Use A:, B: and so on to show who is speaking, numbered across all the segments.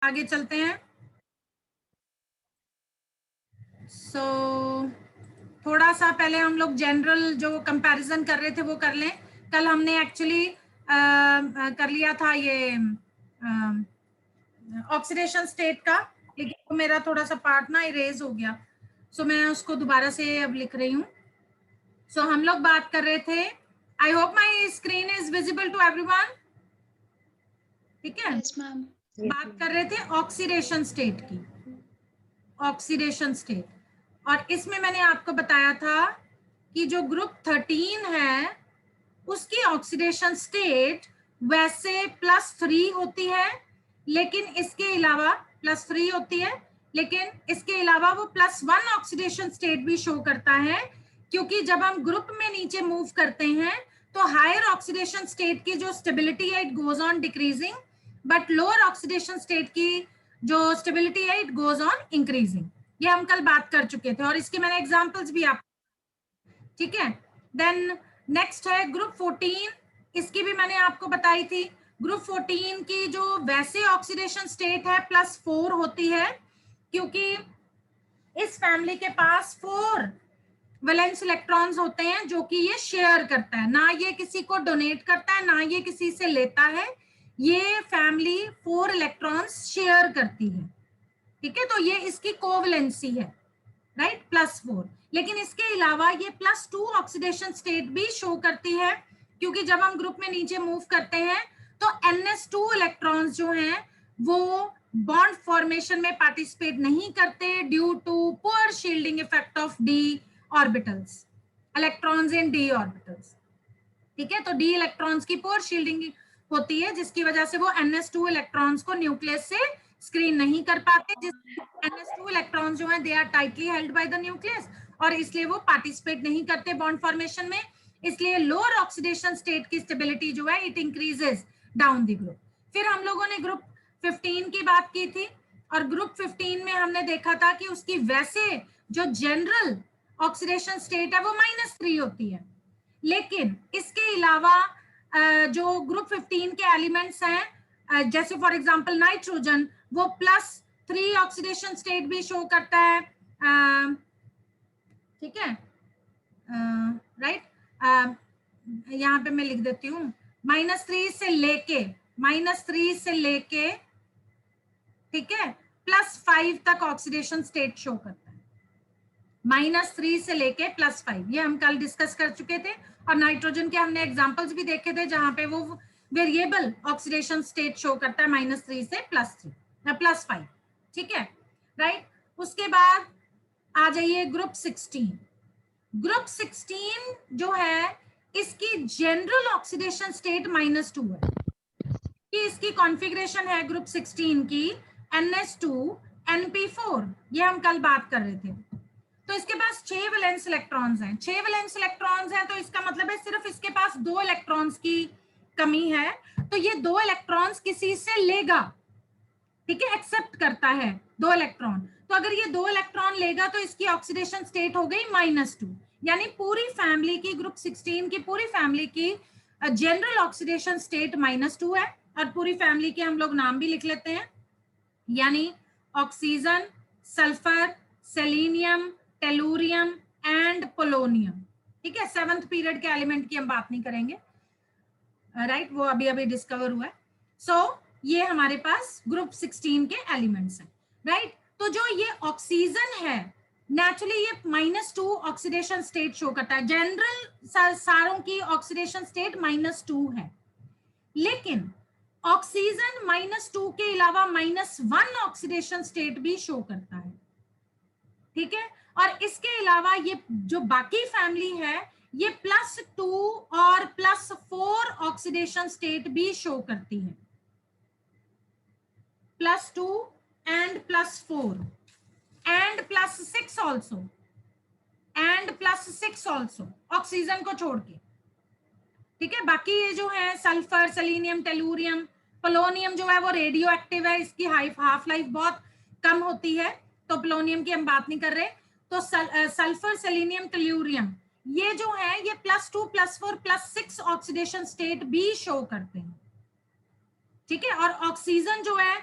A: आगे चलते हैं। सो थोड़ा सा पहले हम लोग जनरल जो कंपैरिजन कर रहे थे वो कर लें। कल हमने एक्चुअली कर लिया था ये ऑक्सीडेशन स्टेट का, लेकिन वो मेरा थोड़ा सा पार्ट ना इरेज हो गया, सो मैं उसको दोबारा से अब लिख रही हूँ। सो हम लोग बात कर रहे थे, I hope my screen is visible to everyone, ठीक है।
B: Yes ma'am.
A: बात कर रहे थे ऑक्सीडेशन स्टेट की, ऑक्सीडेशन स्टेट, और इसमें मैंने आपको बताया था कि जो ग्रुप 13 है उसकी ऑक्सीडेशन स्टेट वैसे +3 होती है, लेकिन इसके अलावा +3 होती है, लेकिन इसके अलावा वो +1 ऑक्सीडेशन स्टेट भी शो करता है, क्योंकि जब हम ग्रुप में नीचे मूव करते हैं तो हायर ऑक्सीडेशन स्टेट की जो स्टेबिलिटी है it goes on decreasing, but lower oxidation state की जो स्टेबिलिटी है इट गोज ऑन इंक्रीजिंग। ये हम कल बात कर चुके थे और इसके मैंने एग्जांपल्स भी आप, ठीक है। देन नेक्स्ट है ग्रुप 14, इसकी भी मैंने आपको बताई थी। ग्रुप 14 की जो वैसे ऑक्सीडेशन स्टेट है +4 होती है, क्योंकि इस फैमिली के पास 4 वैलेंस इलेक्ट्रॉन्स होते हैं जो कि ये शेयर करता है, ना ये किसी को डोनेट करता है ना ये किसी से लेता है, ये फैमिली 4 इलेक्ट्रॉन्स शेयर करती है, ठीक है। तो ये इसकी कोवैलेंसी है, राइट, +4। लेकिन इसके अलावा ये +2 ऑक्सीडेशन स्टेट भी शो करती है, क्योंकि जब हम ग्रुप में नीचे मूव करते हैं तो NS2 इलेक्ट्रॉन्स जो हैं वो बॉन्ड फॉर्मेशन में पार्टिसिपेट नहीं करते due to poor shielding effect of d orbitals, electrons in d orbitals, ठीक है। तो d इलेक्ट्रॉन्स की पुअर शील्डिंग होती है, जिसकी वजह से वो NS2 इलेक्ट्रॉन्स को न्यूक्लियस से स्क्रीन नहीं कर पाते, जिस NS2 इलेक्ट्रॉन्स जो हैं they are tightly held by the nucleus, और इसलिए वो पार्टिसिपेट नहीं करते बॉन्ड फॉर्मेशन में, इसलिए लोअर ऑक्सीडेशन स्टेट की स्टेबिलिटी जो है it increases down the group. फिर हम लोगों ने ग्रुप 15 की बात की थी, और ग्रुप 15 में हमने देखा था कि उसकी वैसे जो जनरल ऑक्सीडेशन स्टेट है वो -3 होती है, लेकिन इसके अलावा जो ग्रुप 15 के एलिमेंट्स हैं, जैसे फॉर एग्जांपल नाइट्रोजन, वो +3 ऑक्सीडेशन स्टेट भी शो करता है, ठीक है, राइट। यहाँ पे मैं लिख देती हूँ -3 से लेके ठीक है +5 तक ऑक्सीडेशन स्टेट शो करता है, -3 से लेके +5, ये हम कल डिस्कस कर चुके थे, और नाइट्रोजन के हमने एग्जांपल्स भी देखे थे जहां पे वो वेरिएबल ऑक्सीडेशन स्टेट शो करता है -3 से +5, ठीक है, राइट। उसके बाद आ जाइए ग्रुप 16। ग्रुप 16 जो है इसकी जनरल ऑक्सीडेशन स्टेट -2 है, कि इसकी कॉन्फ़िगरेशन है ग्रुप 16 की NS2 NP4, ये हम कल बात कर रहे थे। तो इसके पास 6 वैलेंस इलेक्ट्रॉन्स हैं, 6 वैलेंस इलेक्ट्रॉन्स हैं, तो इसका मतलब है सिर्फ इसके पास 2 इलेक्ट्रॉन्स की कमी है, तो ये 2 इलेक्ट्रॉन्स किसी से लेगा, ठीक है, एक्सेप्ट करता है 2 इलेक्ट्रॉन, तो अगर ये 2 इलेक्ट्रॉन लेगा तो इसकी ऑक्सीडेशन स्टेट हो गई -2, यानी पूरी फैमिली की, ग्रुप 16 की पूरी फैमिली की जनरल ऑक्सीडेशन स्टेट -2 है, और पूरी फैमिली के हम लोग नाम भी लिख लेते हैं, यानी oxygen, sulphur, selenium, tellurium and polonium, ठीक है। 7th पीरियड के एलिमेंट की हम बात नहीं करेंगे, राइट, वो अभी अभी डिस्कवर हुआ है। सो ये हमारे पास ग्रुप 16 के एलिमेंट्स हैं, राइट। तो जो ये ऑक्सीजन है नेचुरली ये -2 ऑक्सीडेशन स्टेट शो करता है, जनरल सारों की ऑक्सीडेशन स्टेट -2 है, लेकिन ऑक्सीजन -2 के अलावा -1 ऑक्सीडेशन स्टेट भी शो करता है, ठीक है। और इसके अलावा ये जो बाकी फैमिली है ये +2 और +4 ऑक्सीडेशन स्टेट भी शो करती है, +2 एंड +4 एंड +6 ऑल्सो, ऑक्सीजन को छोड़ के, ठीक है। बाकी ये जो है सल्फर, सेलेनियम, टेलुरियम, पोलोनियम जो है वो रेडियो एक्टिव है, इसकी हाफ लाइफ बहुत कम होती है, तो पोलोनियम की हम बात नहीं कर रहे। तो सल्फर, सेलेनियम, टेलुरियम ये जो है ये +2 +4 +6 ऑक्सीडेशन स्टेट भी शो करते हैं, ठीक है। और ऑक्सीजन जो है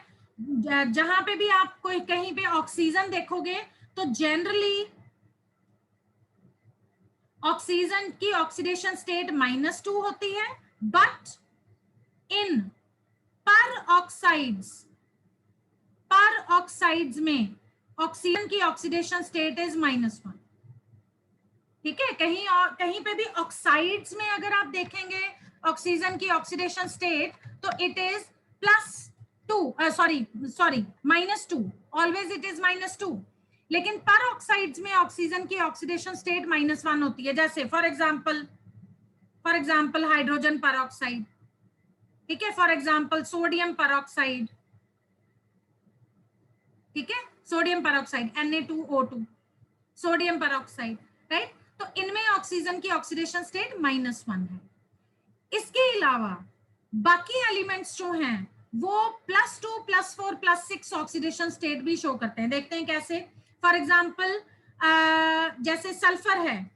A: जहां पे भी आप कोई कहीं पे ऑक्सीजन देखोगे तो जनरली ऑक्सीजन की ऑक्सीडेशन स्टेट -2 होती है, बट इन पर ऑक्साइड्स में ऑक्सीजन की ऑक्सीडेशन स्टेट इज -1। ठीक है, कहीं पे भी ऑक्साइड्स में अगर आप देखेंगे ऑक्सीजन की ऑक्सीडेशन स्टेट तो it is +2, sorry -2, always it is -2। लेकिन पर ऑक्साइड्स में ऑक्सीजन की ऑक्सीडेशन स्टेट -1 होती है। जैसे फॉर एग्जांपल हाइड्रोजन पर ऑक्साइड, ठीक है, फॉर एग्जांपल सोडियम पर ऑक्साइड, ठीक है, सोडियम पर ऑक्साइड Na2O2, सोडियम पर ऑक्साइड, राइट। तो इनमें ऑक्सीजन की ऑक्सीडेशन स्टेट -1 है। इसके अलावा बाकी एलिमेंट्स जो हैं वो +2, +4, +6 ऑक्सीडेशन स्टेट भी शो करते हैं। देखते हैं कैसे। फॉर एग्जांपल जैसे सल्फर है,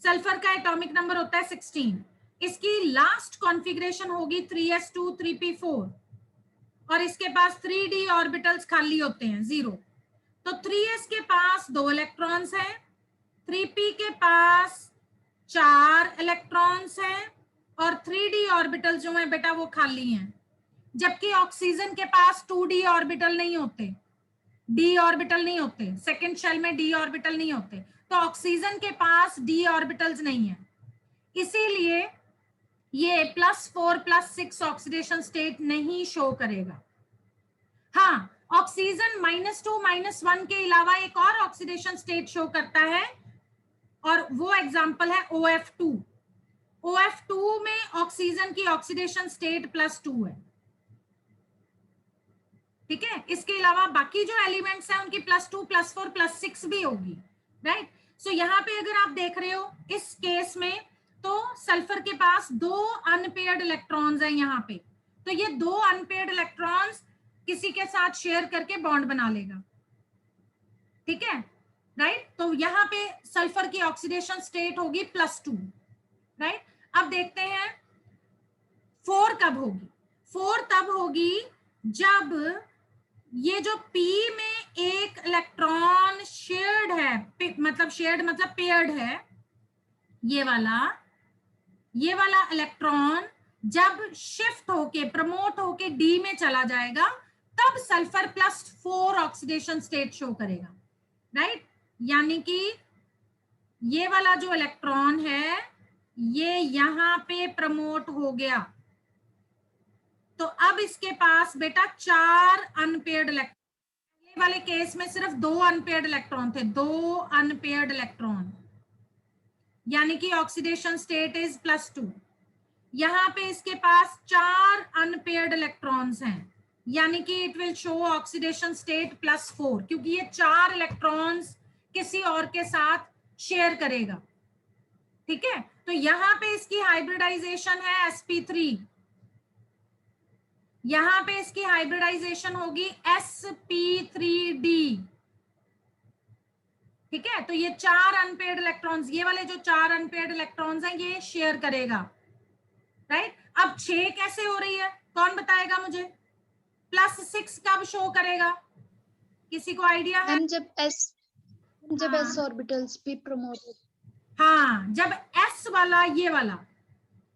A: सल्फर का एटॉमिक नंबर होता है 16, इसकी लास्ट कॉन्फ़िगरेशन होगी 3s2 3p4 और इसके पास 3d ऑर्बिटल्स खाली होते हैं 0। तो 3s के पास 2 इलेक्ट्रॉन्स हैं, 3p के पास 4 इलेक्ट्रॉन्स हैं और 3d ऑर्बिटल जो है बेटा वो खाली हैं। जबकि ऑक्सीजन के पास 2d ऑर्बिटल नहीं होते, d ऑर्बिटल नहीं होते, सेकंड शेल में d ऑर्बिटल नहीं होते, तो ऑक्सीजन के पास d ऑर्बिटल्स नहीं है, इसीलिए ये +4 +6 ऑक्सीडेशन स्टेट नहीं शो करेगा। हाँ, ऑक्सीजन -2 -1 के अलावा एक और ऑक्सीडेशन स्टेट शो करता है और वो एग्जांपल है OF2। OF2 में ऑक्सीजन की ऑक्सीडेशन स्टेट +2 है, ठीक है। इसके अलावा बाकी जो एलिमेंट्स हैं उनकी +2 +4 +6 भी होगी, राइट। सो यहाँ पे अगर आप देख रहे हो इस केस में तो सल्फर के पास 2 अनपेयर्ड इलेक्ट्रॉन्स हैं यहाँ पे, तो ये 2 अनपेयर्ड इलेक्ट्रॉन्स किसी के साथ शेयर करके बॉन्ड बना लेगा, ठीक है, राइट। तो यहाँ पे सल्फर की ऑक्सीडेशन स्टेट होगी +2, राइट। अब देखते हैं 4 कब होगी। 4 तब होगी जब ये जो P में एक इलेक्ट्रॉन शेयर्ड है, मतलब पेयर्ड है, ये वाला इलेक्ट्रॉन जब शिफ्ट होके प्रमोट होके D में चला जाएगा तब सल्फर +4 ऑक्सीडेशन स्टेट शो करेगा, राइट। यानी कि ये वाला जो इलेक्ट्रॉन है ये यहां पे प्रमोट हो गया, तो अब इसके पास बेटा 4 अनपेयर्ड इलेक्ट्रॉन। पहले वाले केस में सिर्फ 2 अनपेयर्ड इलेक्ट्रॉन थे, 2 अनपेयर्ड इलेक्ट्रॉन, यानी कि ऑक्सीडेशन स्टेट इज +2। यहाँ पे इसके पास 4 अनपेयर्ड इलेक्ट्रॉन्स हैं, यानी कि it will show oxidation state +4, क्योंकि ये 4 इलेक्ट्रॉन्स किसी और के साथ शेयर करेगा, ठीक है। तो यहाँ पे इसकी हाइब्रिडाइजेशन है sp3, यहाँ पे इसकी हाइब्रिडाइजेशन होगी sp3d, ठीक है। तो ये 4 अनपेयर्ड इलेक्ट्रॉन्स, ये वाले जो 4 अनपेयर्ड इलेक्ट्रॉन्स हैं ये शेयर करेगा, राइट। अब 6 कैसे हो रही है, कौन बताएगा मुझे। +6 कब शो करेगा, किसी को आइडिया है।
B: जब s ऑर्बिटल्स भी प्रमोट,
A: हाँ, जब s वाला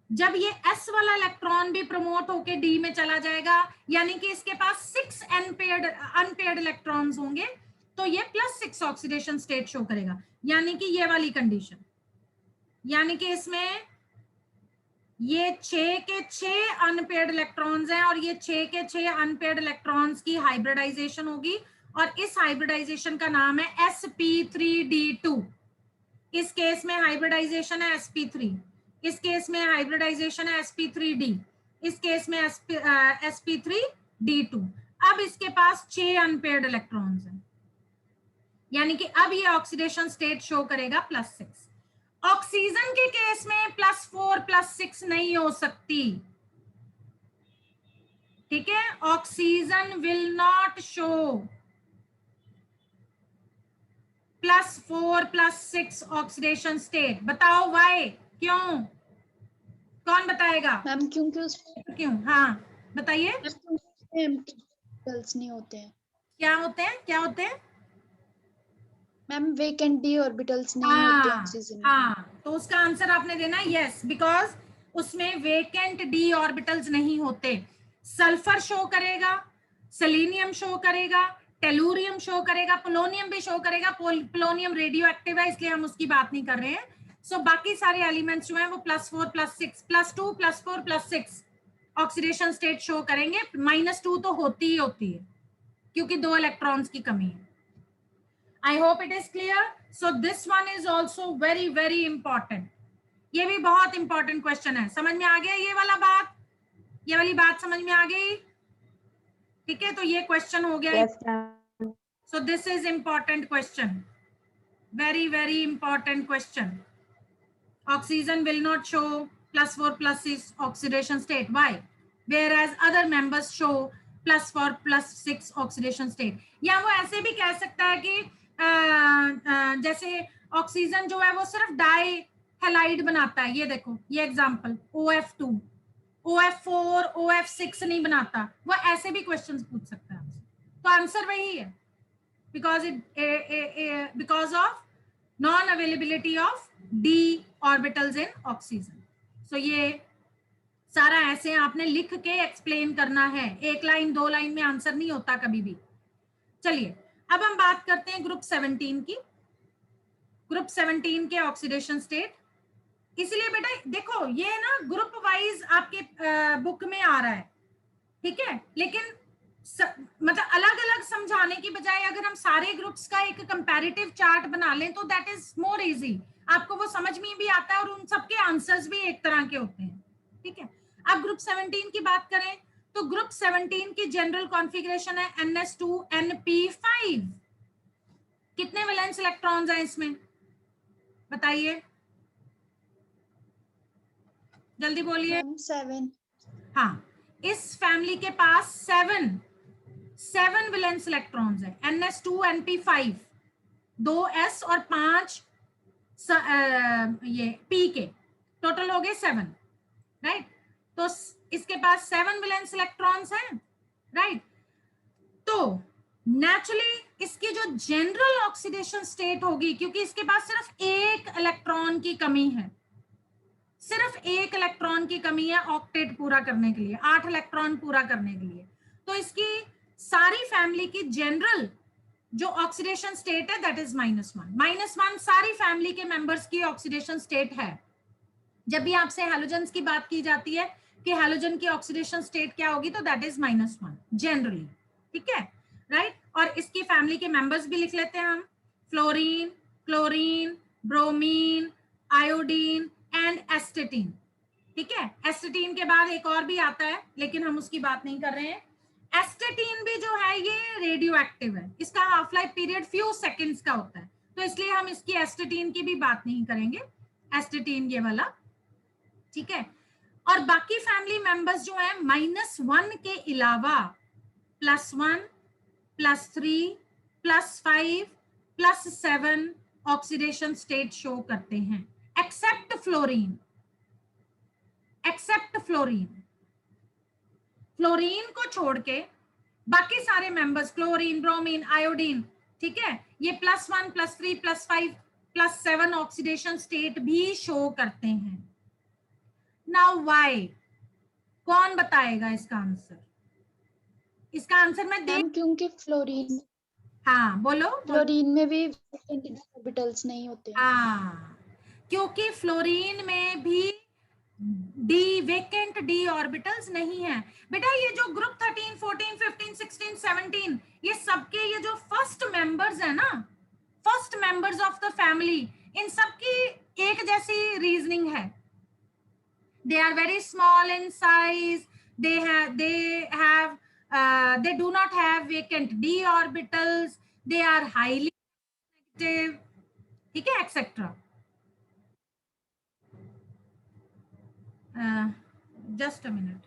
A: जब ये s वाला इलेक्ट्रॉन भी प्रमोट होके d में चला जाएगा, यानी कि इसके पास 6 अनपेयर्ड इलेक्ट्रॉन्स होंगे, तो ये +6 ऑक्सीडेशन स्टेट शो करेगा, यानी कि ये वाली कंडीशन, यानी कि इसमें ये 6 के 6 अनपेयर्ड इलेक्ट्रॉन्स हैं और ये 6 के 6 अनपेयर्ड इलेक्ट्रॉन्स की हाइब्रिडाइजेशन होगी और इस हाइब्रिडाइजेशन का नाम है sp3d2। इस केस में हाइब्रिडाइजेशन है sp3, इस केस में हाइब्रिडाइजेशन है sp3d, इस केस में sp3d2। अब इसके पास 6 अनपेयर्ड इलेक्ट्रॉन्स हैं, यानी कि अब ये ऑक्सीडेशन स्टेट शो करेगा +6। ऑक्सीजन के केस में +4 +6 नहीं हो सकती, ठीक है। Oxygen will not show +4 +6 oxidation state. बताओ व्हाई, क्यों, कौन बताएगा।
B: मैम क्योंकि उस
A: क्यों, हाँ बताइए।
B: एम्प्टी ऑर्बिटल्स नहीं होते हैं
A: क्या होते हैं, क्या होते हैं?
B: मैम, वेकेंट डी ऑर्बिटल्स नहीं होते
A: हाँ
B: ऑक्सीजन में।
A: हाँ, तो उसका आंसर आपने देना है यस, बिकॉज उसमें वेकेंट डी ऑर्बिटल्स नहीं होते। सल्फर शो करेगा, सेलेनियम शो करेगा, टेलुरियम शो करेगा, पोलोनियम भी शो करेगा। पोलोनियम रेडियो एक्टिव है इसलिए हम उसकी बात नहीं कर रहे हैं। सो बाकी सारे एलिमेंट्स जो हैं वो +4 +6 +2 +4 +6 ऑक्सीडेशन स्टेट शो करेंगे। -2 तो होती ही होती है क्योंकि 2 इलेक्ट्रॉन्स की कमी है। I hope it is clear. So this one is also very very important. ये भी बहुत इंपॉर्टेंट क्वेश्चन है। समझ में आ गया ये वाला बात? ये वाली बात समझ में आ गई? ठीक है, तो ये क्वेश्चन हो गया।
C: Yes, ma'am.
A: So this is important question. Very very important question. Oxygen will not show +4 +6 oxidation state. Why? Whereas other members show +4 +6 oxidation state. या वो ऐसे भी कह सकता है कि जैसे ऑक्सीजन जो है वो सिर्फ डाई हैलाइड बनाता है। ये देखो, ये एग्जांपल OF2, OF4, OF6 नहीं बनाता। वो ऐसे भी क्वेश्चंस पूछ सकता है आपसे। तो आंसर वही है, because of non-availability of d orbitals in oxygen. So ये सारा ऐसे आपने लिख के एक्सप्लेन करना है। एक लाइन 2 लाइन में आंसर नहीं होता कभी भी। चलिए अब हम बात करते हैं ग्रुप 17 की। ग्रुप 17 के ऑक्सीडेशन स्टेट। इसलिए बेटा देखो, ये ना ग्रुप वाइज आपके बुक में आ रहा है, ठीक है, लेकिन मतलब अलग अलग समझाने की बजाय अगर हम सारे ग्रुप्स का एक कंपैरेटिव चार्ट बना लें तो दैट इज मोर इजी। आपको वो समझ में भी आता है और उन सबके आंसर्स भी एक तरह के होते हैं, ठीक है। अब ग्रुप 17 की बात करें तो ग्रुप 17 की जनरल कॉन्फ़िगरेशन है NS2NP5। कितने वैलेंस इलेक्ट्रॉन्स हैं इसमें बताइए, जल्दी बोलिए।
B: मैम 7।
A: हाँ, इस फैमिली के पास 7 वैलेंस इलेक्ट्रॉन्स है। NS2NP5 2 S और 5 ये P के, टोटल हो गए 7, राइट। तो इसके पास 7 वैलेंस इलेक्ट्रॉन्स हैं, राइट। तो नेचुरली इसकी जो जनरल ऑक्सीडेशन स्टेट होगी, क्योंकि इसके पास सिर्फ एक इलेक्ट्रॉन की कमी है, सिर्फ एक इलेक्ट्रॉन की कमी है ऑक्टेट पूरा करने के लिए, 8 इलेक्ट्रॉन पूरा करने के लिए। तो इसकी सारी फैमिली की जनरल जो ऑक्सीडेशन स्टेट है दैट इज -1 सारी फैमिली के मेंबर्स की ऑक्सीडेशन स्टेट है। जब भी आपसे हैलोजेंस की बात की जाती है कि हैलोजन की ऑक्सीडेशन स्टेट क्या होगी, तो दैट इज -1 जनरली, ठीक है, राइट। और इसकी फैमिली के मेंबर्स भी लिख लेते हैं हम, fluorine, chlorine, bromine, iodine and astatine, ठीक है। एस्टेटीन के बाद एक और भी आता है लेकिन हम उसकी बात नहीं कर रहे हैं। एस्टेटीन भी जो है ये रेडियो एक्टिव है, इसका half life period few seconds का होता है, तो इसलिए हम इसकी एस्टेटीन की भी बात नहीं करेंगे, एस्टेटीन ये वाला, ठीक है। और बाकी फैमिली मेंबर्स जो है -1 के अलावा +1 +3 +5 +7 ऑक्सीडेशन स्टेट शो करते हैं, except fluorine. Except fluorine, fluorine को छोड़ के बाकी सारे मेंबर्स, क्लोरीन, ब्रोमीन, आयोडीन, ठीक है, ये +1 +3 +5 +7 ऑक्सीडेशन स्टेट भी शो करते हैं। नाउ व्हाई, कौन बताएगा इसका आंसर? इसका आंसर मैं दे,
B: मैम क्योंकि फ्लोरीन
A: हाँ बोलो,
B: फ्लोरीन में भी ऑर्बिटल्स नहीं होते।
A: हाँ, क्योंकि फ्लोरीन में भी वेकेंट डी ऑर्बिटल्स नहीं है। बेटा ये जो ग्रुप 13 14 15 16 17 ये सबके ये जो फर्स्ट मेंबर्स है ना, first members of the family, इन सबकी एक जैसी रीजनिंग है। They are very small in size, they do not have vacant d orbitals, they are highly negative, ठीक है, एक्सेट्रा। जस्ट अ मिनट,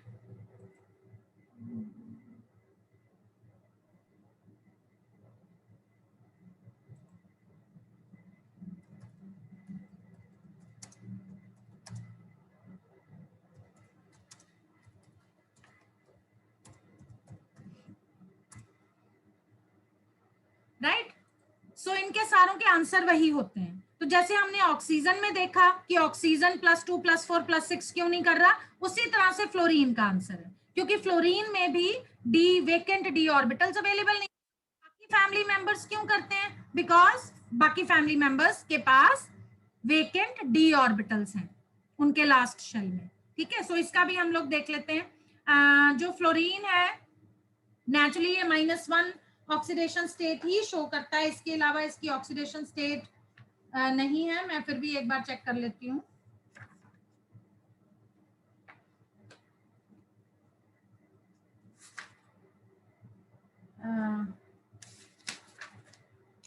A: सो इनके सारों के आंसर वही होते हैं। तो जैसे हमने ऑक्सीजन में देखा कि ऑक्सीजन +2 +4 +6 क्यों नहीं कर रहा, उसी तरह से फ्लोरीन का आंसर है, क्योंकि फ्लोरीन में भी D vacant D orbitals available नहीं। बाकी फैमिली मेंबर्स क्यों करते हैं, बिकॉज बाकी फैमिली मेंबर्स के पास वेकेंट डी ऑर्बिटल्स हैं उनके लास्ट शेल में। ठीक है, सो इसका भी हम लोग देख लेते हैं। जो फ्लोरीन है नेचुरली ये -1 ऑक्सीडेशन स्टेट ही शो करता है, इसके अलावा इसकी ऑक्सीडेशन स्टेट नहीं है। मैं फिर भी एक बार चेक कर लेती हूँ।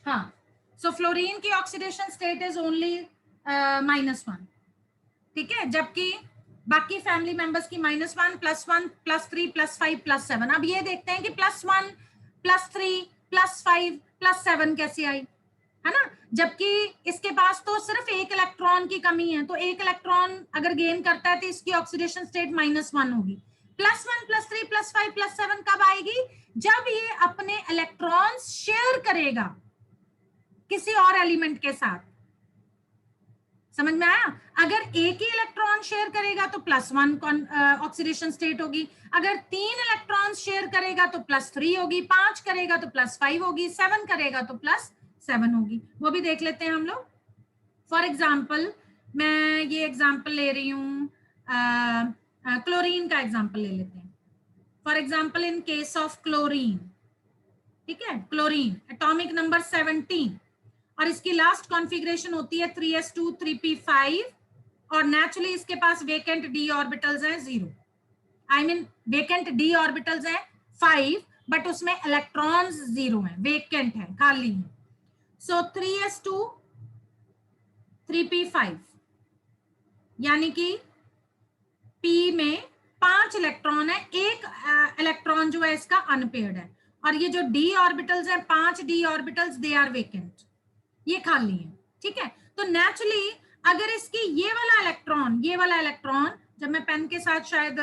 A: हाँ, सो फ्लोरीन की ऑक्सीडेशन स्टेट इज ओनली -1। ठीक है, जबकि बाकी फैमिली मेंबर्स की -1 +1 +3 +5 +7। अब ये देखते हैं कि +1 +3 +5 +7 कैसे आई, है ना, जबकि इसके पास तो सिर्फ एक इलेक्ट्रॉन की कमी है। तो एक इलेक्ट्रॉन अगर गेन करता है तो इसकी ऑक्सीडेशन स्टेट -1 होगी। +1 +3 +5 +7 कब आएगी, जब ये अपने इलेक्ट्रॉन्स शेयर करेगा किसी और एलिमेंट के साथ। समझ में आया, अगर एक ही इलेक्ट्रॉन शेयर करेगा तो +1 ऑक्सीडेशन स्टेट होगी, अगर 3 इलेक्ट्रॉन शेयर करेगा तो +3 होगी, 5 करेगा तो +5 होगी, 7 करेगा तो +7 होगी। वो भी देख लेते हैं हम लोग। फॉर एग्जाम्पल मैं ये एग्जाम्पल ले रही हूँ, क्लोरीन का एग्जाम्पल ले लेते हैं। For example in case of chlorine, ठीक है, क्लोरीन एटॉमिक नंबर 17 और इसकी लास्ट कॉन्फ़िगरेशन होती है 3s2 3p5 और नेचुरली इसके पास वेकेंट डी ऑर्बिटल्स हैं 0। I mean vacant D orbitals हैं 5 बट उसमें इलेक्ट्रॉन्स 0 हैं, वेकेंट है, खाली है। सो 3s2 3p5 यानी कि p में 5 इलेक्ट्रॉन है, एक इलेक्ट्रॉन जो है इसका अनपेयर्ड है, और ये जो डी ऑर्बिटल्स हैं 5 D orbitals they are vacant, ये खाली है। ठीक है, तो नेचुरली अगर इसकी ये वाला इलेक्ट्रॉन जब मैं पेन के साथ शायद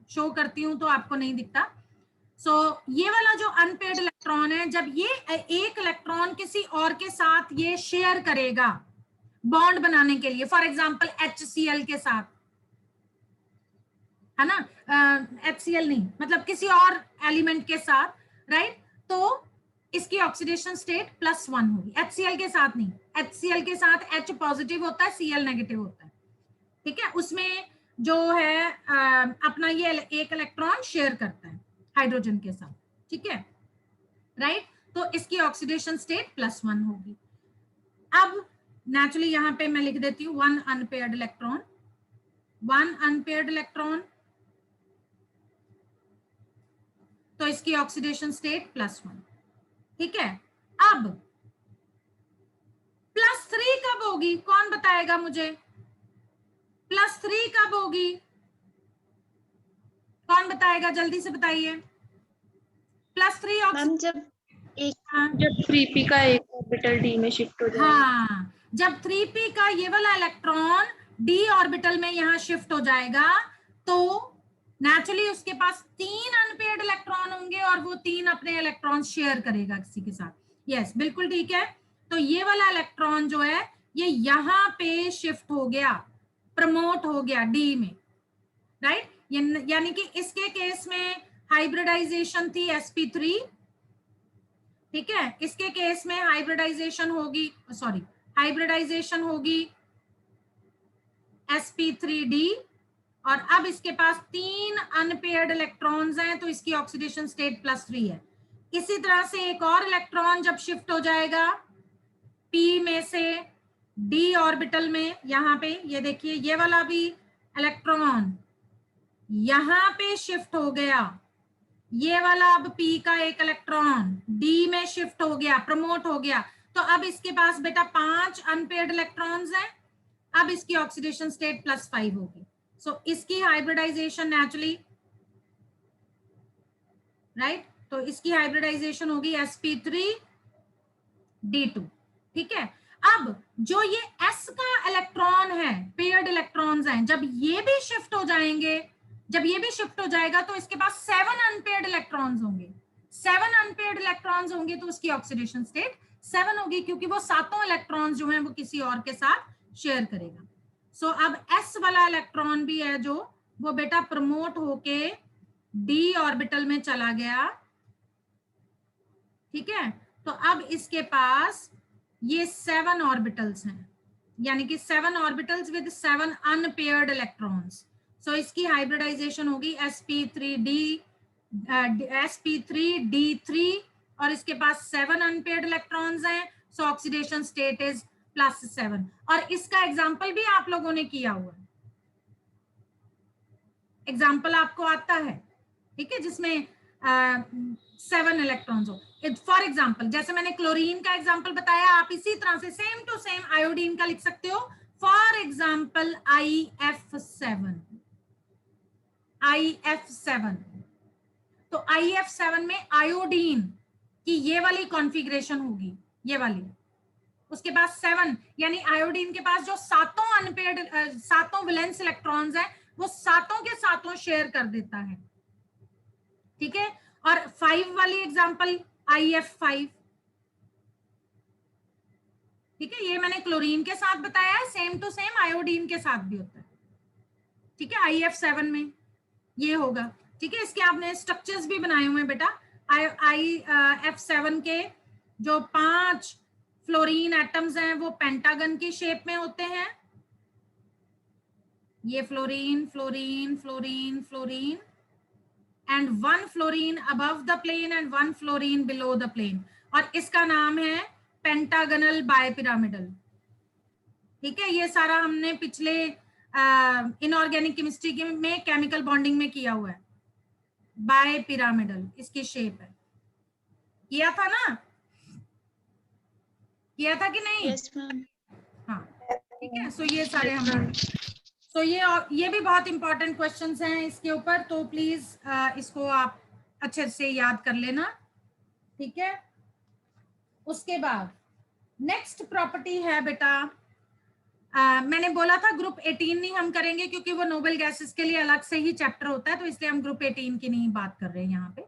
A: शो करती हूं तो आपको नहीं दिखता। सो ये वाला जो अनपेयर्ड इलेक्ट्रॉन है, जब ये एक इलेक्ट्रॉन किसी और के साथ ये शेयर करेगा बॉन्ड बनाने के लिए, फॉर एग्जांपल HCl के साथ, है ना, HCl नहीं मतलब किसी और एलिमेंट के साथ, राइट, तो इसकी ऑक्सीडेशन स्टेट +1 होगी। HCl के साथ नहीं, HCl के साथ H पॉजिटिव होता है, Cl नेगेटिव होता है। ठीक है, उसमें जो है अपना ये एक इलेक्ट्रॉन शेयर करता है हाइड्रोजन के साथ। ठीक है, राइट, तो इसकी ऑक्सीडेशन स्टेट +1 होगी। अब नेचुरली यहां पे मैं लिख देती हूँ 1 अनपेयर्ड इलेक्ट्रॉन, 1 अनपेयर्ड इलेक्ट्रॉन, तो इसकी ऑक्सीडेशन स्टेट +1। ठीक है, अब +3 कब होगी, कौन बताएगा मुझे, +3 कब होगी, कौन बताएगा, जल्दी से बताइए। +3
B: मैम जब एक
A: हाँ,
B: जब 3p का एक ऑर्बिटल d में शिफ्ट हो जाएगा।
A: हाँ, जब 3p का ये वाला इलेक्ट्रॉन d ऑर्बिटल में यहाँ शिफ्ट हो जाएगा तो नेचुरली उसके पास 3 अनपेयर्ड इलेक्ट्रॉन होंगे और वो 3 अपने इलेक्ट्रॉन शेयर करेगा किसी के साथ। यस, बिल्कुल ठीक है, तो ये वाला इलेक्ट्रॉन जो है ये यहाँ पे शिफ्ट हो गया, प्रमोट हो गया d में, राइट, यानी कि इसके केस में हाइब्रिडाइजेशन थी sp3। ठीक है, इसके केस में हाइब्रिडाइजेशन होगी, सॉरी, हाइब्रिडाइजेशन होगी sp3d और अब इसके पास 3 अनपेयर्ड इलेक्ट्रॉन्स हैं तो इसकी ऑक्सीडेशन स्टेट +3 है। इसी तरह से एक और इलेक्ट्रॉन जब शिफ्ट हो जाएगा p में से d ऑर्बिटल में, यहाँ पे ये देखिए ये वाला भी इलेक्ट्रॉन यहाँ पे शिफ्ट हो गया, ये वाला अब p का एक इलेक्ट्रॉन d में शिफ्ट हो गया, प्रमोट हो गया, तो अब इसके पास बेटा 5 अनपेयर्ड इलेक्ट्रॉन्स हैं, अब इसकी ऑक्सीडेशन स्टेट +5 होगी। सो इसकी हाइब्रिडाइजेशन नेचुरली, राइट, तो इसकी हाइब्रिडाइजेशन होगी sp3d2। ठीक है, अब जो ये s का इलेक्ट्रॉन है, पेयर्ड इलेक्ट्रॉन्स हैं, जब ये भी शिफ्ट हो जाएंगे, जब ये भी शिफ्ट हो जाएगा तो इसके पास 7 अनपेयर्ड इलेक्ट्रॉन्स होंगे, 7 अनपेयर्ड इलेक्ट्रॉन्स होंगे तो उसकी ऑक्सीडेशन स्टेट 7 होगी, क्योंकि वो सातों इलेक्ट्रॉन्स जो हैं वो किसी और के साथ शेयर करेगा। सो अब s वाला इलेक्ट्रॉन भी है जो वो बेटा प्रमोट होके d ऑर्बिटल में चला गया, ठीक है। तो अब इसके पास ये 7 ऑर्बिटल्स हैं, यानी कि 7 ऑर्बिटल्स विद 7 अनपेयर्ड इलेक्ट्रॉन्स। सो इसकी हाइब्रिडाइजेशन होगी sp3d3 और इसके पास 7 अनपेयर्ड इलेक्ट्रॉन्स हैं। सो ऑक्सीडेशन स्टेट इज +7। और इसका एग्जांपल भी आप लोगों ने किया हुआ है, एग्जाम्पल आपको आता है, ठीक है, जिसमें 7 इलेक्ट्रॉन्स हो। फॉर एग्जाम्पल जैसे मैंने क्लोरीन का एग्जाम्पल बताया, आप इसी तरह से सेम टू सेम आयोडीन का लिख सकते हो। फॉर एग्जाम्पल IF7 तो IF7 में आयोडीन की ये वाली कॉन्फ़िगरेशन होगी, ये वाली। उसके पास 7 यानी आयोडीन के पास जो सातों अनपेयर्ड सातों वैलेंस इलेक्ट्रॉन्स हैं वो सातों के सातों शेयर कर देता है, ठीक है। और 5 वाली एग्जांपल IF5, ठीक है, ये मैंने क्लोरीन के साथ बताया है, सेम टू सेम आयोडीन के साथ भी होता है, ठीक है। IF7 में ये होगा, ठीक है। इसके आपने स्ट्रक्चर्स भी बनाए हुए हैं बेटा। IF7 के जो 5 फ्लोरीन एटम्स हैं वो पेंटागन की शेप में होते हैं। ये fluorine fluorine fluorine fluorine and 1 fluorine above the plane and 1 fluorine below the plane, और इसका नाम है पेंटागनल बायपिरामिडल, ठीक है। ये सारा हमने पिछले इनऑर्गेनिक केमिस्ट्री में केमिकल बॉन्डिंग में किया हुआ है। बायपिरामिडल इसकी शेप है, किया था ना, किया था कि नहीं?
B: Yes ma'am.
A: हाँ, ठीक है। सो ये सारे हम तो ये भी बहुत इंपॉर्टेंट क्वेश्चंस हैं इसके ऊपर, तो प्लीज इसको आप अच्छे से याद कर लेना, ठीक है। उसके बाद नेक्स्ट प्रॉपर्टी है बेटा, मैंने बोला था ग्रुप 18 नहीं हम करेंगे क्योंकि वो नोबल गैसेस के लिए अलग से ही चैप्टर होता है, तो इसलिए हम ग्रुप 18 की नहीं बात कर रहे हैं यहाँ पे।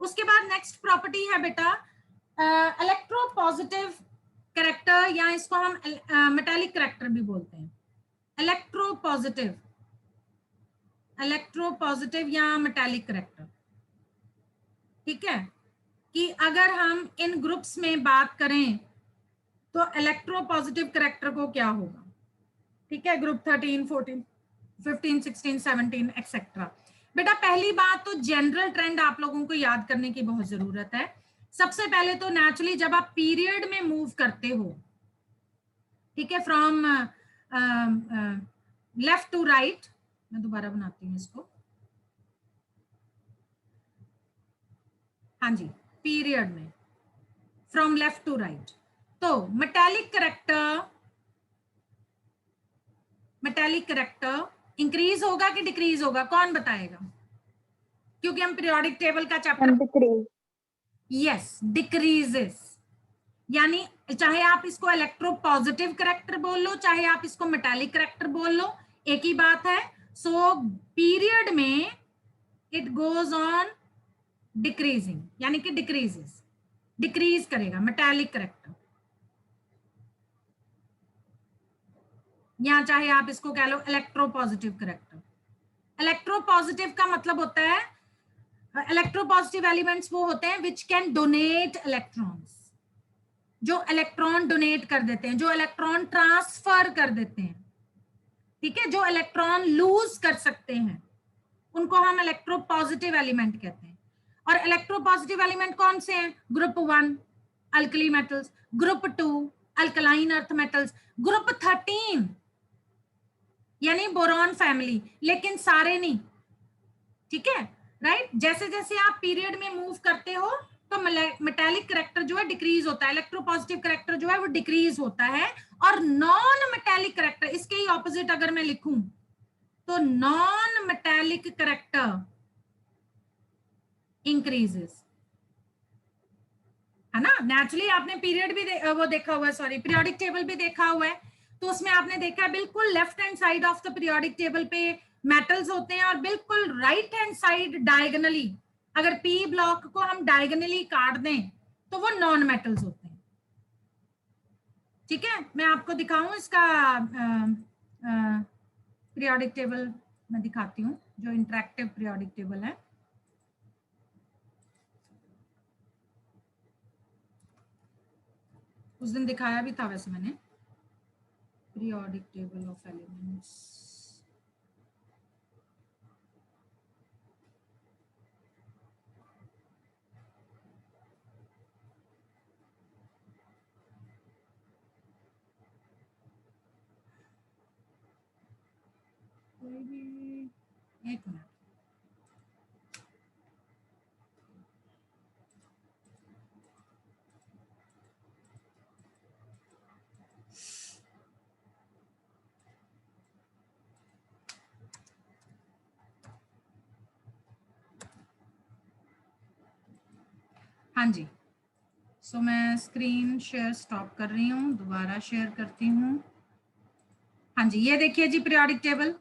A: उसके बाद नेक्स्ट प्रॉपर्टी है बेटा इलेक्ट्रोपॉजिटिव कैरेक्टर, या इसको हम मेटालिक कैरेक्टर भी बोलते हैं। इलेक्ट्रोपॉजिटिव या मेटालिक कैरेक्टर, ठीक है। कि अगर हम इन ग्रुप्स में बात करें तो इलेक्ट्रोपॉजिटिव कैरेक्टर को क्या होगा, ठीक है। Group 13, 14, 15, 16, 17 etcetera. बेटा पहली बात तो जनरल ट्रेंड आप लोगों को याद करने की बहुत जरूरत है। सबसे पहले तो नेचुरली जब आप पीरियड में मूव करते हो, ठीक है, फ्रॉम लेफ्ट टू राइट, मैं दोबारा बनाती हूँ इसको, हाँ जी, पीरियड में फ्रॉम लेफ्ट टू राइट, तो मेटालिक कैरेक्टर इंक्रीज होगा कि डिक्रीज होगा, कौन बताएगा? क्योंकि हम पीरियोडिक टेबल का चैप्टर, यस डिक्रीजेस, यानी चाहे आप इसको इलेक्ट्रोपॉजिटिव कैरेक्टर बोल लो, चाहे आप इसको मेटालिक कैरेक्टर बोल लो, एक ही बात है। सो पीरियड में इट गोज ऑन डिक्रीजिंग, यानी कि डिक्रीज करेगा मेटालिक कैरेक्टर, या चाहे आप इसको कह लो इलेक्ट्रोपॉजिटिव कैरेक्टर। इलेक्ट्रोपॉजिटिव का मतलब होता है, इलेक्ट्रोपॉजिटिव एलिमेंट्स वो होते हैं विच कैन डोनेट इलेक्ट्रॉन्स, जो इलेक्ट्रॉन डोनेट कर देते हैं, जो इलेक्ट्रॉन ट्रांसफर कर देते हैं, ठीक है, जो इलेक्ट्रॉन लूज कर सकते हैं, उनको हम इलेक्ट्रोपॉजिटिव एलिमेंट कहते हैं। और इलेक्ट्रोपॉजिटिव एलिमेंट कौन से हैं? Group 1 alkali metals, group 2 alkaline earth metals, group 13 यानी बोरॉन फैमिली, लेकिन सारे नहीं, ठीक है, राइट। जैसे जैसे आप पीरियड में मूव करते हो तो मेटालिक कैरेक्टर जो है डिक्रीज होता है, इलेक्ट्रोपॉजिटिव कैरेक्टर जो है वो डिक्रीज होता है, और नॉन मेटालिक कैरेक्टर, इसके ही ऑपोजिट अगर मैं लिखूं तो नॉन मेटालिक कैरेक्टर इंक्रीजेस, है ना। नेचुरली आपने पीरियड भी वो देखा हुआ है, सॉरी पीरियोडिक टेबल भी देखा हुआ है, तो उसमें आपने देखा है बिल्कुल left hand side of the periodic table पे मेटल्स होते हैं, और बिल्कुल राइट हैंड साइड डायगोनली, अगर पी ब्लॉक को हम डायगोनली काट दें तो वो नॉन मेटल्स होते हैं, ठीक है, मैं आपको दिखाऊं इसका पीरियोडिक टेबल मैं दिखाती हूँ, जो इंटरेक्टिव पीरियोडिक टेबल है। उस दिन दिखाया भी था वैसे मैंने, पीरियोडिक टेबल ऑफ एलिमेंट्स। एक मिनट, हाँ जी। सो मैं स्क्रीन शेयर स्टॉप कर रही हूँ, दोबारा शेयर करती हूँ। हाँ जी, ये देखिए जी पीरियोडिक टेबल,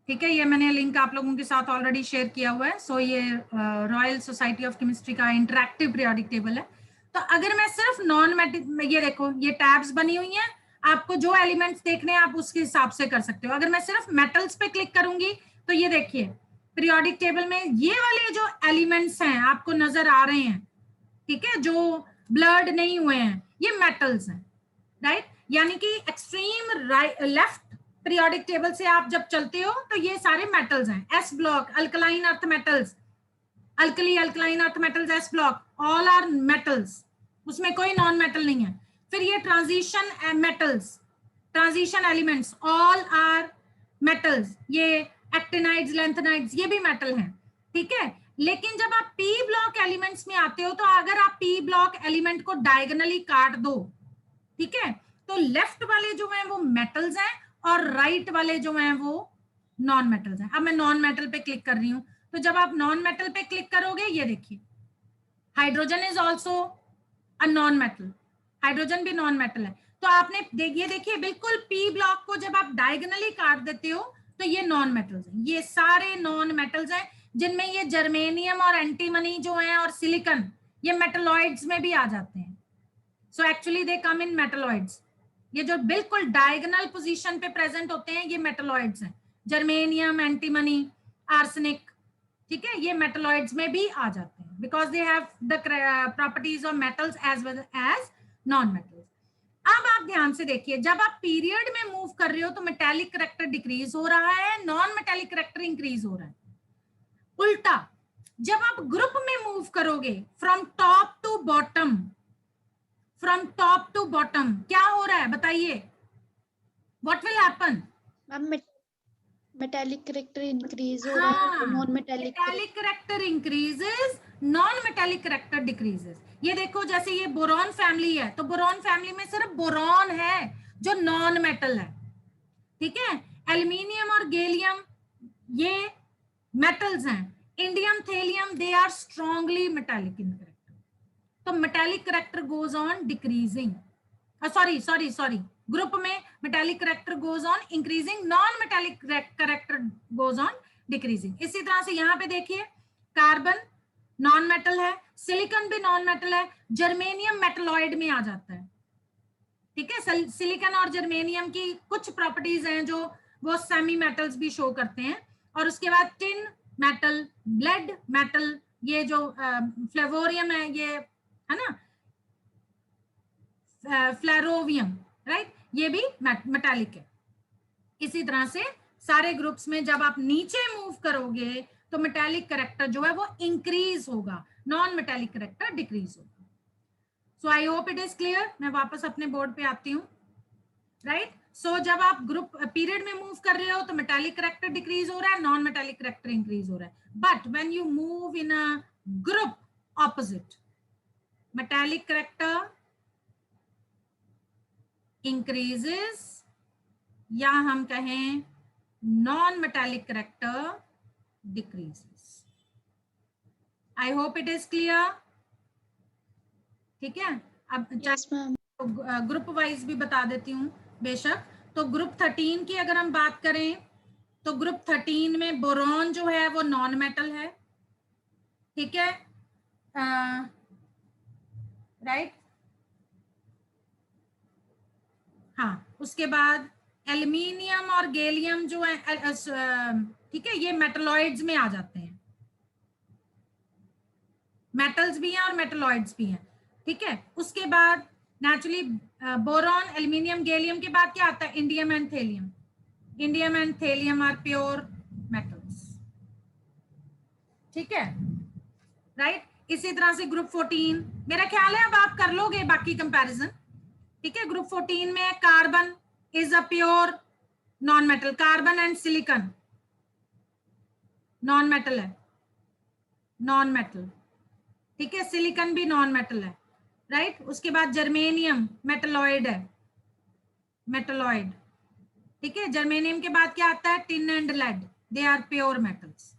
A: ठीक है, ये मैंने लिंक आप लोगों के साथ ऑलरेडी शेयर किया हुआ है। सो ये रॉयल सोसाइटी ऑफ केमिस्ट्री का इंटरेक्टिव पीरियोडिक टेबल है। तो अगर मैं सिर्फ नॉन मेटल, ये देखो ये टैब्स बनी हुई हैं, आपको जो एलिमेंट्स देखने हैं आप उसके हिसाब से कर सकते हो। अगर मैं सिर्फ मेटल्स पे क्लिक करूंगी तो ये देखिए पीरियोडिक टेबल में ये वाले जो एलिमेंट्स हैं आपको नजर आ रहे हैं, ठीक है, जो ब्लड नहीं हुए हैं, ये मेटल्स हैं, राइट। यानी कि एक्सट्रीम लेफ्ट पीरियोडिक टेबल से आप जब चलते हो तो ये सारे मेटल्स हैं। S block alkaline earth metals, alkali alkaline earth metals, S block all are metals, उसमें कोई नॉन मेटल नहीं है। फिर ये transition metals, transition elements all are metals, ये एक्टिनाइड्स लैंथेनाइड्स ये भी मेटल हैं, ठीक है। लेकिन जब आप पी ब्लॉक एलिमेंट्स में आते हो तो अगर आप पी ब्लॉक एलिमेंट को डायगोनली काट दो, ठीक है, तो लेफ्ट वाले जो हैं वो मेटल्स हैं और राइट वाले जो हैं वो नॉन मेटल्स हैं। अब मैं नॉन मेटल पे क्लिक कर रही हूं, तो जब आप नॉन मेटल पे क्लिक करोगे ये देखिए hydrogen is also a non metal, hydrogen भी नॉन मेटल है। तो आपने ये देखिए बिल्कुल पी ब्लॉक को जब आप डायगोनली काट देते हो तो ये नॉन मेटल्स हैं, ये सारे नॉन मेटल्स हैं, जिनमें ये जर्मेनियम और एंटीमनी जो है और सिलिकॉन ये मेटलॉइड्स में भी आ जाते हैं। So actually they come in metalloids, ये जो बिल्कुल डायगोनल पोजीशन पे प्रेजेंट होते हैं ये मेटलॉइड्स हैं, जर्मेनियम एंटीमनी आर्सेनिक, ठीक है, ये मेटलॉइड्स में भी आ जाते हैं because they have the properties of metals as well as non metals. अब आप ध्यान से देखिए, जब आप पीरियड में मूव कर रहे हो तो मेटेलिक करैक्टर डिक्रीज हो रहा है, नॉन मेटेलिक करैक्टर इंक्रीज हो रहा है। उल्टा जब आप ग्रुप में मूव करोगे from top to bottom, from top to bottom क्या हो रहा है बताइए, what will happen?
B: Ma'am metallic character increase हो रहा
A: हाँ,
B: है, non metallic
A: metallic character increases, non metallic character decreases. ये देखो जैसे ये बोरॉन फैमिली है तो बोरॉन फैमिली में सिर्फ बोरॉन है जो नॉन मेटल है, ठीक है। एल्यूमिनियम और गैलियम ये मेटल्स हैं, indium thallium they are strongly metallic in character. तो metallic character goes on decreasing, sorry group में metallic character goes on increasing, non metallic character goes on decreasing. इसी तरह से यहाँ पे देखिए कार्बन नॉन मेटल है, सिलिकॉन भी नॉन मेटल है, जर्मेनियम मेटलॉइड में आ जाता है, ठीक है। सिलिकॉन और जर्मेनियम की कुछ प्रॉपर्टीज हैं जो वो सेमी मेटल्स भी शो करते हैं। और उसके बाद टिन मेटल, ब्लेड मेटल, ये जो फ्लेवोरियम है ये है ना, फ्लेरोवियम, राइट, ये भी मेटालिक है। इसी तरह से सारे ग्रुप्स में जब आप नीचे मूव करोगे तो मेटालिक करेक्टर जो है वो इंक्रीज होगा, नॉन मेटालिक करेक्टर डिक्रीज होगा। So I hope it is clear. मैं वापस अपने बोर्ड पे आती हूँ, राइट। सो जब आप ग्रुप पीरियड में मूव कर रहे हो तो मेटालिक करेक्टर डिक्रीज हो रहा है, नॉन मेटालिक करेक्टर इंक्रीज हो रहा है। But when you move in a group opposite, metallic character increases, या हम कहें non metallic character decreases. I hope it is clear, ठीक है। अब
B: यस मैम।
A: ग्रुप वाइज भी बता देती हूँ बेशक। तो ग्रुप 13 की अगर हम बात करें तो ग्रुप 13 में बोरॉन जो है वो नॉन मेटल है, ठीक है, राइट। हाँ, उसके बाद एल्यूमिनियम और गैलियम जो है, ठीक है, ये मेटलॉइड्स में आ जाते हैं, मेटल्स भी हैं और मेटलॉइड्स भी हैं, ठीक है। उसके बाद नेचुरली बोरॉन, एल्यूमिनियम, गैलियम के बाद क्या आता है, indium and thallium. Indium and thallium are pure metals, ठीक है, राइट। इसी तरह से ग्रुप 14, मेरा ख्याल है अब आप कर लोगे बाकी कंपैरिजन, ठीक है। ग्रुप 14 में carbon is a pure non metal, carbon and silicon non metal है, नॉन मेटल, ठीक है। सिलिकॉन भी नॉन मेटल है, राइट। उसके बाद जर्मेनियम मेटलॉइड है, मेटलॉइड, ठीक है। जर्मेनियम के बाद क्या आता है, tin and lead, they are pure metals,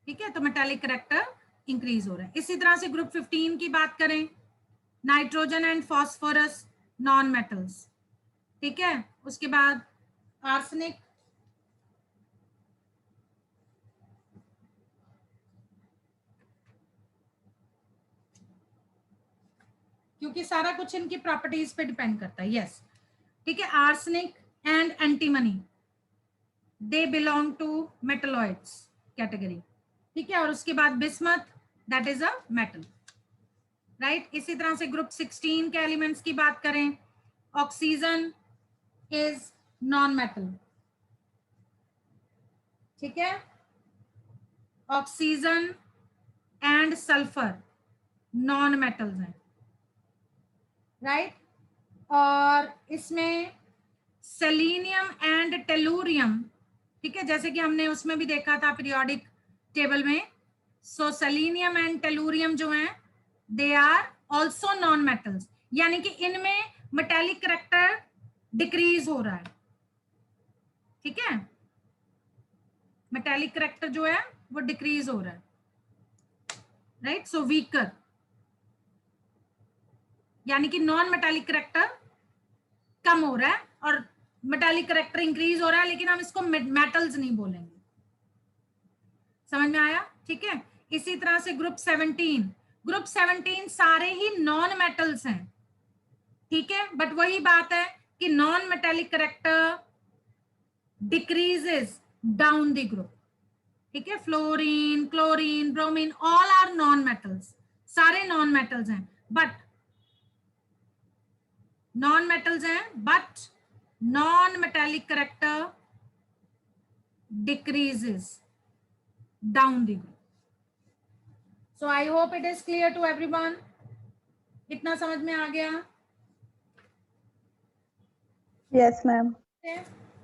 A: ठीक है। तो मेटालिक कैरेक्टर इंक्रीज हो रहा है। इसी तरह से ग्रुप 15 की बात करें, nitrogen and phosphorus non metals, ठीक है। उसके बाद आर्सेनिक, क्योंकि सारा कुछ इनकी प्रॉपर्टीज पे डिपेंड करता है, यस, ठीक है। Arsenic and antimony, they belong to metalloids category, ठीक है। और उसके बाद bismuth, that is a metal, right. इसी तरह से ग्रुप 16 के एलिमेंट्स की बात करें, ऑक्सीजन इज नॉन मेटल, ठीक है। Oxygen and sulphur non metals हैं, राइट। और इसमें सेलेनियम एंड टेलुरियम, ठीक है, जैसे कि हमने उसमें भी देखा था पीरियोडिक टेबल में। सो सेलेनियम एंड टेलुरियम जो हैं, they are also non metals, यानी कि इनमें मेटालिक कैरेक्टर डिक्रीज हो रहा है, ठीक है। मेटालिक कैरेक्टर जो है वो डिक्रीज हो रहा है, राइट। सो वीकर, यानी कि नॉन मेटालिक कैरेक्टर कम हो रहा है और मेटालिक कैरेक्टर इंक्रीज हो रहा है, लेकिन हम इसको मेटल्स नहीं बोलेंगे, समझ में आया, ठीक है। इसी तरह से ग्रुप 17, ग्रुप 17 सारे ही नॉन मेटल्स हैं, ठीक है। बट वही बात है कि non metallic character decreases down the group, ठीक है। Fluorine, chlorine, bromine, all are non metals, सारे नॉन मेटल्स हैं, बट नॉन मेटल्स हैं, but non metallic character decreases down the group. So I hope it is clear to everyone. इतना समझ में आ गया?
C: Yes ma'am.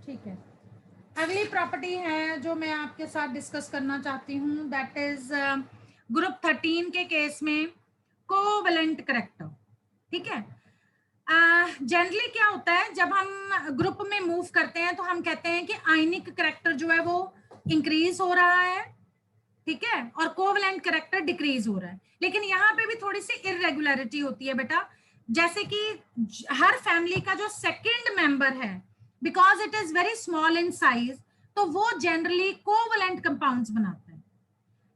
A: ठीक है। अगली प्रॉपर्टी है जो मैं आपके साथ डिस्कस करना चाहती हूँ, दैट इज ग्रुप 13 के केस में कोवेलेंट कैरेक्टर, ठीक है। जनरली क्या होता है, जब हम ग्रुप में मूव करते हैं तो हम कहते हैं कि आयनिक कैरेक्टर जो है वो इंक्रीज हो रहा है, ठीक है, और कोवेलेंट कैरेक्टर डिक्रीज हो रहा है। लेकिन यहाँ पे भी थोड़ी सी इरेगुलरिटी होती है बेटा, जैसे कि हर फैमिली का जो सेकंड मेंबर है, because it is very small in size, तो वो जनरली कोवेलेंट कंपाउंड्स बनाता है।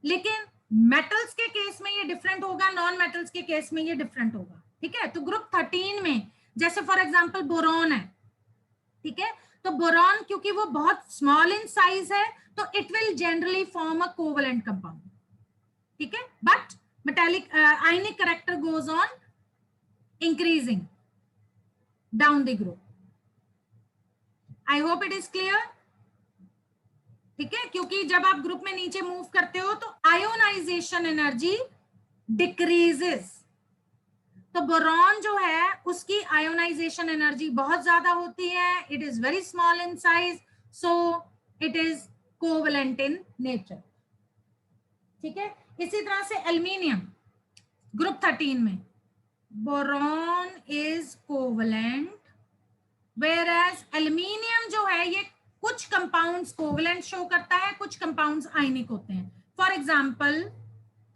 A: लेकिन मेटल्स के केस में ये डिफरेंट होगा, नॉन मेटल्स के केस में ये डिफरेंट होगा, ठीक है। तो ग्रुप 13 में जैसे फॉर एग्जांपल बोरॉन है, ठीक है, तो बोरॉन क्योंकि वो बहुत स्मॉल इन साइज है, तो it will generally form a covalent compound, ठीक है। But metallic ionic character goes on increasing down the group. I hope it is clear, ठीक है, क्योंकि जब आप ग्रुप में नीचे मूव करते हो तो आयोनाइजेशन एनर्जी डिक्रीजेस। तो बोरॉन जो है उसकी आयोनाइजेशन एनर्जी बहुत ज्यादा होती है, it is very small in size, so it is covalent in nature, ठीक है। इसी तरह से एल्यूमिनियम ग्रुप 13 में, boron is covalent, whereas aluminium जो है ये कुछ कंपाउंड्स कोवेलेंट शो करता है, कुछ कंपाउंड्स आयनिक होते हैं। For example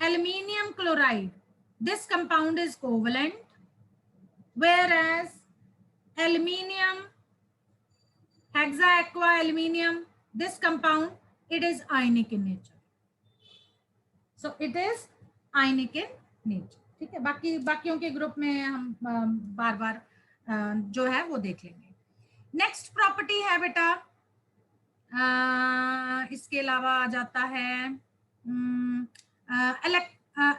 A: aluminium chloride, this compound is covalent, whereas aluminium hexaaqua aluminium, this compound, it is ionic in nature, so it is ionic in nature, ठीक है। बाकियों के ग्रुप में हम बार बार जो है वो देख लेंगे। नेक्स्ट प्रॉपर्टी है बेटा, इसके अलावा आ जाता है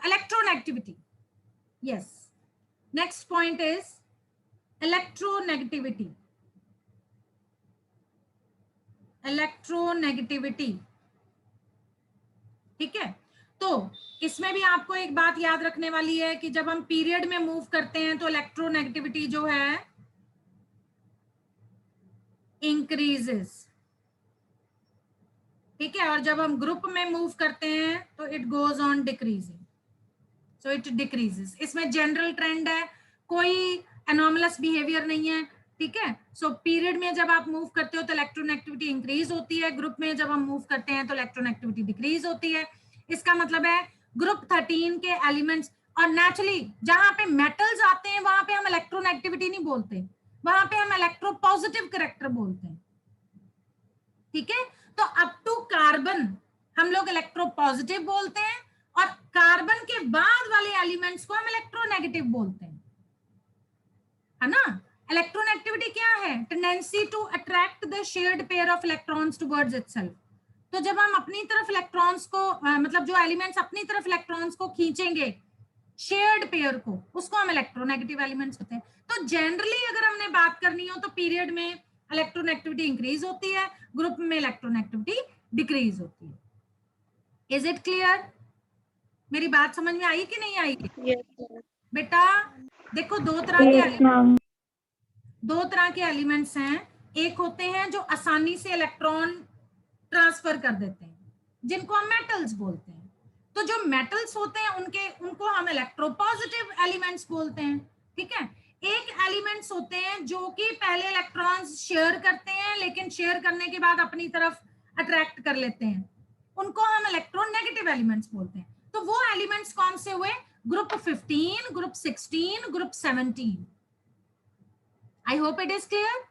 A: electronegativity. Yes, next point is electronegativity. Electronegativity, ठीक है। तो इसमें भी आपको एक बात याद रखने वाली है कि जब हम पीरियड में मूव करते हैं तो इलेक्ट्रोनेगेटिविटी जो है इंक्रीजेस, ठीक है, और जब हम ग्रुप में मूव करते हैं तो it goes on decreasing, so it decreases. इसमें जनरल ट्रेंड है, कोई एनोमलस बिहेवियर नहीं है, ठीक है। सो पीरियड में जब आप मूव करते हो तो इलेक्ट्रोनेगेटिविटी इंक्रीज होती है, ग्रुप में जब हम मूव करते हैं तो इलेक्ट्रोनेगेटिविटी डिक्रीज होती है। इसका मतलब है ग्रुप 13 के एलिमेंट्स, और नेचुरली जहां पे मेटल्स आते हैं वहां पे हम इलेक्ट्रोनेगेटिविटी नहीं बोलते, वहां पे हम इलेक्ट्रोपॉजिटिव कैरेक्टर बोलते हैं, ठीक है। तो अप टू कार्बन हम लोग इलेक्ट्रोपॉजिटिव बोलते हैं, और कार्बन के बाद वाले एलिमेंट्स को हम इलेक्ट्रोनेगेटिव बोलते हैं, है ना। इलेक्ट्रोनेगेटिविटी क्या है? Tendency to attract the shared pair of electrons towards itself. तो जब हम अपनी तरफ इलेक्ट्रॉन्स को मतलब जो एलिमेंट्स अपनी तरफ इलेक्ट्रॉन्स को खींचेंगे शेयर्ड पेयर को, उसको हम इलेक्ट्रोनेगेटिव एलिमेंट्स कहते हैं। तो जनरली अगर हमने बात करनी हो तो पीरियड में इलेक्ट्रोनेगेटिविटी इंक्रीज होती है, ग्रुप में इलेक्ट्रोनेगेटिविटी डिक्रीज होती है। Is it clear? मेरी बात समझ में आई कि नहीं आई?
B: Yes.
A: बेटा देखो, दो तरह के एलिमेंट्स हैं। एक होते हैं जो आसानी से इलेक्ट्रॉन ट्रांसफर कर देते हैं, जिनको हम मेटल्स बोलते हैं। तो जो मेटल्स होते हैं उनको हम इलेक्ट्रोपॉजिटिव एलिमेंट्स बोलते हैं, ठीक है। एक एलिमेंट्स होते हैं जो कि पहले इलेक्ट्रॉन्स शेयर करते हैं, लेकिन शेयर करने के बाद अपनी तरफ अट्रैक्ट कर लेते हैं, उनको हम इलेक्ट्रोनेगेटिव एलिमेंट्स बोलते हैं। तो वो एलिमेंट्स कौन से हुए? Group 15, group 16, group 17। I hope it is clear.